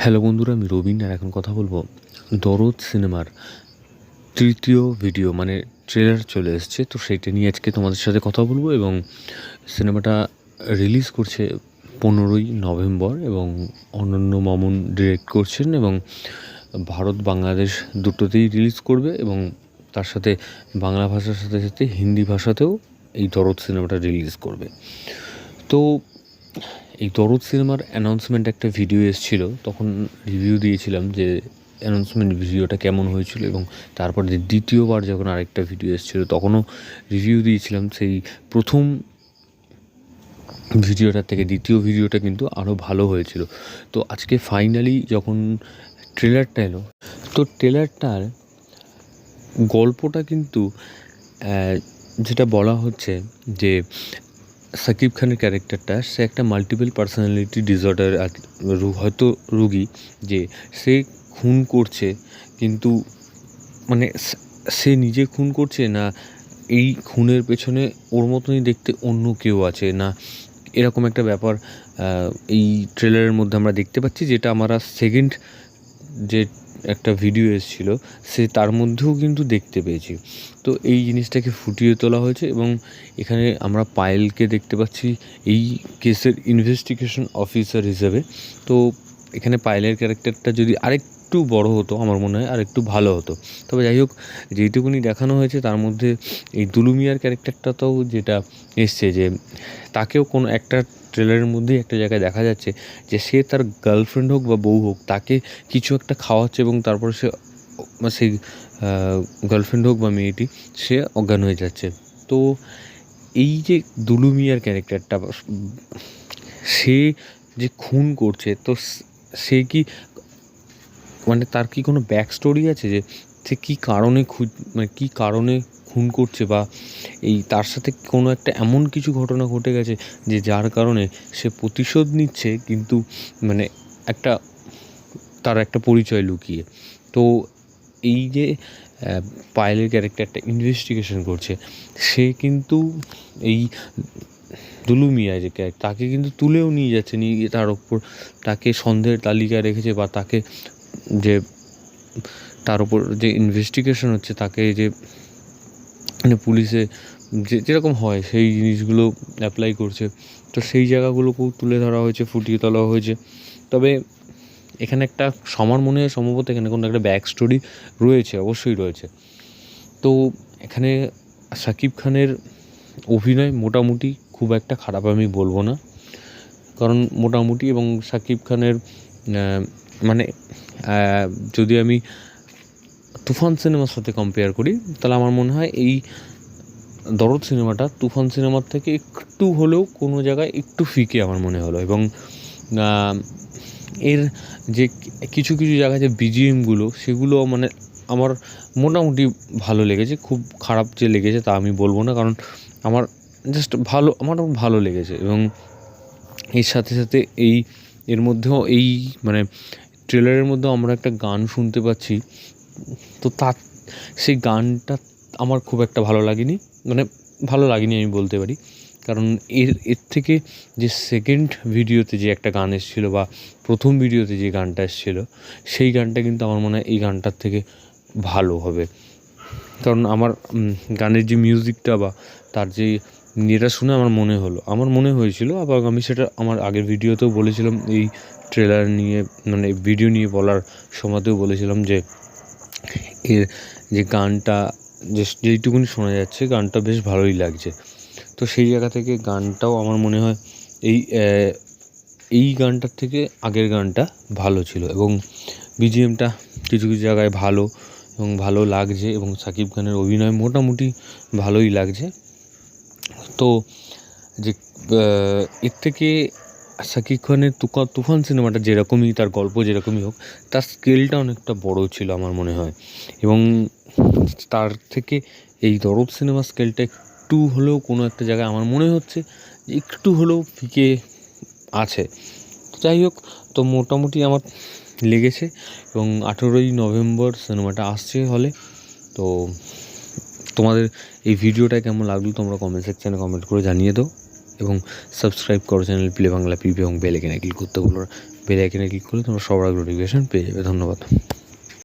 Hello বন্ধুরা, আমি রবিন আর এখন কথা বলবো দরদ সিনেমার তৃতীয় ভিডিও মানে ট্রেলার চলে এসেছে। তো সেইটা নিয়ে আজকে তোমাদের সাথে কথা বলবো এবং সিনেমাটা রিলিজ করছে 15ই নভেম্বর এবং অনন্য মামুন ডিরেক্ট করছেন এবং ভারত বাংলাদেশ দুটোতেই রিলিজ করবে এবং তার সাথে বাংলা ভাষার সাথে সাথে হিন্দি ভাষাতেও এই দরদ সিনেমাটা রিলিজ করবে। তো এই দরদ সিনেমার অ্যানাউন্সমেন্ট একটা ভিডিও এসেছিল, তখন রিভিউ দিয়েছিলাম যে অ্যানাউন্সমেন্ট ভিডিওটা কেমন হয়েছিল এবং তারপর যে দ্বিতীয়বার যখন আরেকটা ভিডিও এসেছিল তখনও রিভিউ দিয়েছিলাম। সেই প্রথম ভিডিওটার থেকে দ্বিতীয় ভিডিওটা কিন্তু আরও ভালো হয়েছিল। তো আজকে ফাইনালি যখন ট্রেলারটা এলো, তো ট্রেলারটার গল্পটা কিন্তু যেটা বলা হচ্ছে যে সাকিব খানের ক্যারেক্টারটা, সে একটা মাল্টিপল পার্সোনালিটি ডিসঅর্ডার হয়তো রুগী, যে সে খুন করছে কিন্তু মানে সে নিজে খুন করছে না এই খুনের পেছনে ওর মতনই দেখতে অন্য কেউ আছে না, এরকম একটা ব্যাপার এই ট্রেলারের মধ্যে আমরা দেখতে পাচ্ছি, যেটা আমরা সেকেন্ড যে একটা ভিডিও এসেছিল সে তার মধ্যেও কিন্তু দেখতে পেয়েছি। তো এই জিনিসটাকে ফুটিয়ে তোলা হয়েছে এবং এখানে আমরা পায়েলকে দেখতে পাচ্ছি এই কেসের ইনভেস্টিগেশন অফিসার হিসেবে। তো এখানে পায়েলের ক্যারেক্টারটা যদি আরেকটু বড় হতো আমার মনে হয় আরেকটু ভালো হতো। তবে যাই হোক, যেইটুকুনি দেখানো হয়েছে তার মধ্যে এই দুলু মিয়ার ক্যারেক্টারটাতেও যেটা এসছে যে তাকেও কোনো একটা ট্রেলারের মধ্যেই একটা জায়গায় দেখা যাচ্ছে যে সে তার গার্লফ্রেন্ড হোক বা বউ হোক তাকে কিছু একটা খাওয়াচ্ছে এবং তারপরে সে সেই গার্লফ্রেন্ড হোক বা মেয়েটি সে অজ্ঞান হয়ে যাচ্ছে। তো এই যে দুলু মিয়ার ক্যারেক্টারটা, সে যে খুন করছে, তো সে কি মানে তার কি কোনো ব্যাক স্টোরি আছে যে সে কী কারণে মানে কী কারণে খুন করছে, বা এই তার সাথে কোনো একটা এমন কিছু ঘটনা ঘটে গেছে যে যার কারণে সে প্রতিশোধ নিচ্ছে কিন্তু মানে একটা তার একটা পরিচয় লুকিয়ে। তো এই যে পায়েলের ক্যারেক্টারটা ইনভেস্টিগেশন করছে, সে কিন্তু এই দুলু মিয়া যে তাকে কিন্তু তুলেও নিয়ে যাচ্ছে, নিয়ে গিয়ে তার ওপর তাকে সন্দেহের তালিকায় রেখেছে, বা তাকে যে তার উপর যে ইনভেস্টিগেশন হচ্ছে তাকে যে মানে পুলিশে যেরকম হয় সেই জিনিসগুলো অ্যাপ্লাই করছে। তো সেই জায়গাগুলোকেও তুলে ধরা হয়েছে, ফুটিয়ে তোলা হয়েছে। তবে এখানে একটা আমার মনে হয় সম্ভবত এখানে কোনো একটা ব্যাক স্টোরি রয়েছে, অবশ্যই রয়েছে। তো এখানে সাকিব খানের অভিনয় মোটামুটি খুব একটা খারাপ আমি বলবো না, কারণ মোটামুটি এবং সাকিব খানের মানে যদি আমি তুফান সিনেমার সাথে কম্পেয়ার করি তাহলে আমার মনে হয় এই দরদ সিনেমাটা তুফান সিনেমার থেকে একটু হলেও কোনো জায়গায় একটু ফিকে আমার মনে হলো। এবং এর যে কিছু কিছু জায়গায় যে বিজিএমগুলো সেগুলো মানে আমার মোটামুটি ভালো লেগেছে, খুব খারাপ যে লেগেছে তা আমি বলবো না, কারণ আমার জাস্ট আমার ভালো লেগেছে। এবং এর সাথে সাথে এর মধ্যেও এই মানে ট্রেলারের মধ্যেও আমরা একটা গান শুনতে পাচ্ছি। তো সেই গানটা আমার খুব একটা ভালো লাগেনি, মানে ভালো লাগেনি আমি বলতে পারি, কারণ এর থেকে যে সেকেন্ড ভিডিওতে যে একটা গান এসেছিলো বা প্রথম ভিডিওতে যে গানটা এসেছিলো সেই গানটা কিন্তু আমার মনে হয় এই গানটার থেকে ভালো হবে। কারণ আমার গানের যে মিউজিকটা বা তার যে এটা শুনে আমার মনে হয়েছিল, আবার আমি সেটা আমার আগের ভিডিওতেও বলেছিলাম, এই ট্রেলার নিয়ে মানে ভিডিও নিয়ে বলার সময়তেও বলেছিলাম যে এর যে গানটা যেইটুকুনি শোনা যাচ্ছে গানটা বেশ ভালোই লাগছে। তো সেই জায়গা থেকে গানটাও আমার মনে হয় এই গানটার থেকে আগের গানটা ভালো ছিল এবং বিজিএমটা কিছু কিছু জায়গায় ভালো এবং ভালো লাগছে এবং সাকিব খানের অভিনয় মোটামুটি ভালোই লাগছে। তো যে এর থেকে সাকিব খানের তুফান সিনেমাটা যেরকমই তার গল্প যেরকমই হোক তার স্কেলটা অনেকটা বড় ছিল আমার মনে হয়, এবং তার থেকে এই দরদ সিনেমার স্কেলটা একটু হলেও কোনো একটা জায়গায় আমার মনে হচ্ছে যে একটু হলেও ফিকে আছে। যাই হোক, তো মোটামুটি আমার লেগেছে এবং 18ই নভেম্বর সিনেমাটা আসছে হলে। তো তোমাদের এই ভিডিওটা কেমন লাগলো তোমরা কমেন্ট সেকশানে কমেন্ট করে জানিয়ে দাও এবং সাবস্ক্রাইব করো চ্যানেল প্লে বাংলা পিপি এবং বেল আইকনে ক্লিক করতে ভুলো না। বেল আইকনে ক্লিক করলে তোমরা সবার আগে নোটিফিকেশান পেয়ে যাবে। ধন্যবাদ।